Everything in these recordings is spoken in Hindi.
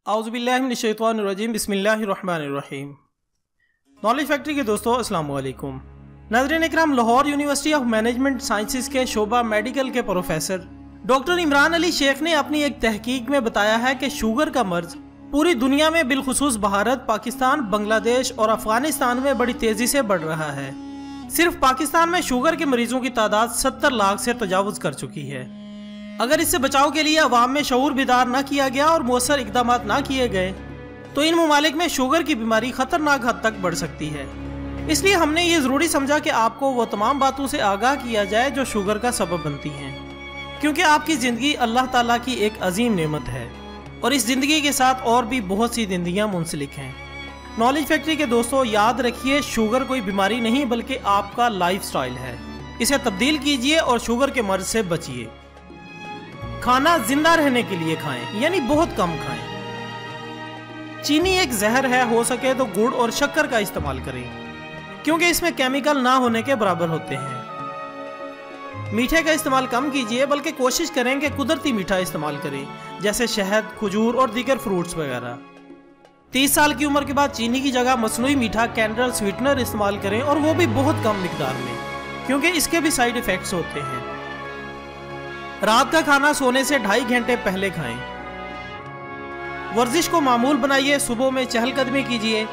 औज़ुबिल्लाहिमिनश्शैतानिर्रजीम बिस्मिल्लाहिर्रहमानिर्रहीम। नॉलेज फैक्ट्री के दोस्तों अस्सलाम वालेकुम। नाज़रीन इकराम, Lahore university of management sciences के शोबा मेडिकल के प्रोफेसर डॉक्टर इमरान अली शेख ने अपनी एक तहकीक में बताया है कि शुगर का मर्ज पूरी दुनिया में बिलखुसूस भारत, पाकिस्तान, बांग्लादेश और अफगानिस्तान में बड़ी तेजी से बढ़ रहा है। सिर्फ पाकिस्तान में शुगर के मरीजों की तादाद 70 लाख से तजावुज कर चुकी है। अगर इससे बचाव के लिए अवाम में शऊर बेदार न किया गया और मौसर इकदाम न किए गए तो इन ममालिक में शुगर की बीमारी खतरनाक हद तक बढ़ सकती है। इसलिए हमने ये ज़रूरी समझा कि आपको वो तमाम बातों से आगाह किया जाए जो शुगर का सबब बनती हैं, क्योंकि आपकी ज़िंदगी अल्लाह ताला की एक अजीम नेमत है और इस ज़िंदगी के साथ और भी बहुत सी ज़िंदगियाँ मुंसलिक हैं। नॉलेज फैक्ट्री के दोस्तों, याद रखिए, शुगर कोई बीमारी नहीं बल्कि आपका लाइफ स्टाइल है। इसे तब्दील कीजिए और शुगर के मर्ज से बचिए। खाना जिंदा रहने के लिए खाएं, यानी बहुत कम खाएं। चीनी एक जहर है, हो सके तो गुड़ और शक्कर का इस्तेमाल करें, क्योंकि इसमें केमिकल ना होने के बराबर होते हैं। मीठे का इस्तेमाल कम कीजिए, बल्कि कोशिश करें कि कुदरती मीठा इस्तेमाल करें, जैसे शहद, खजूर और दीगर फ्रूट्स वगैरह। 30 साल की उम्र के बाद चीनी की जगह मसनूई मीठा, कैंडल, स्वीटनर इस्तेमाल करें, और वो भी बहुत कम मिकदार में, क्योंकि इसके भी साइड इफेक्ट्स होते हैं। रात का खाना सोने से 2.5 घंटे पहले खाएं। वर्जिश को मामूल बनाइए, सुबह में चहलकदमी कीजिए।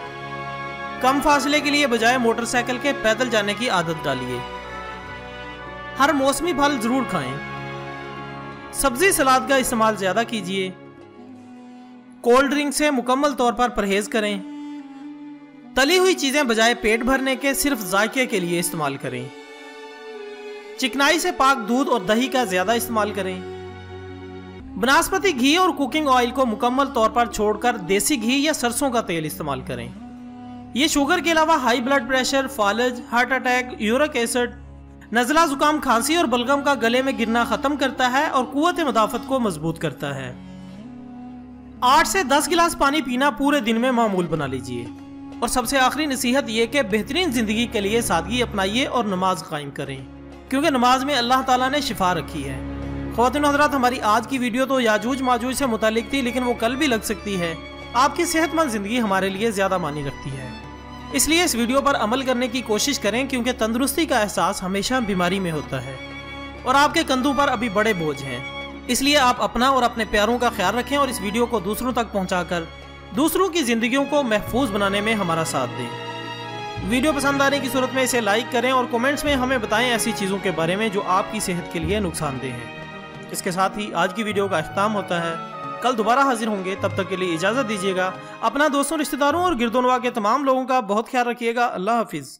कम फासले के लिए बजाय मोटरसाइकिल के पैदल जाने की आदत डालिए। हर मौसमी फल जरूर खाएं। सब्जी सलाद का इस्तेमाल ज्यादा कीजिए। कोल्ड ड्रिंक से मुकम्मल तौर पर परहेज करें। तली हुई चीजें बजाय पेट भरने के सिर्फ जायके के लिए इस्तेमाल करें। चिकनाई से पाक दूध और दही का ज्यादा इस्तेमाल करें। बनास्पति घी और कुकिंग ऑयल को मुकम्मल तौर पर छोड़कर देसी घी या सरसों का तेल इस्तेमाल करें। ये शुगर के अलावा हाई ब्लड प्रेशर, फालज, हार्ट अटैक, यूरिक एसिड, नज़ला, जुकाम, खांसी और बलगम का गले में गिरना खत्म करता है और कुव्वत मदाफत को मजबूत करता है। 8 से 10 गिलास पानी पीना पूरे दिन में मामूल बना लीजिए। और सबसे आखिरी नसीहत ये कि बेहतरीन जिंदगी के लिए सादगी अपनाइए और नमाज कायम करें, क्योंकि नमाज में अल्लाह ताला ने शिफा रखी है। ख्वातीन हज़रात, हमारी आज की वीडियो तो याजूज माजूज से मुतालिक थी, लेकिन वो कल भी लग सकती है। आपकी सेहतमंद ज़िंदगी हमारे लिए ज़्यादा मानी रखती है, इसलिए इस वीडियो पर अमल करने की कोशिश करें, क्योंकि तंदुरुस्ती का एहसास हमेशा बीमारी में होता है और आपके कंधों पर अभी बड़े बोझ हैं। इसलिए आप अपना और अपने प्यारों का ख्याल रखें और इस वीडियो को दूसरों तक पहुँचाकर दूसरों की ज़िंदगियों को महफूज बनाने में हमारा साथ दें। वीडियो पसंद आने की सूरत में इसे लाइक करें और कमेंट्स में हमें बताएं ऐसी चीज़ों के बारे में जो आपकी सेहत के लिए नुकसानदेह हैं। इसके साथ ही आज की वीडियो का अख्ताम होता है। कल दोबारा हाजिर होंगे, तब तक के लिए इजाज़त दीजिएगा। अपना दोस्तों, रिश्तेदारों और गिरदोनवा के तमाम लोगों का बहुत ख्याल रखिएगा। अल्लाह हाफिज़।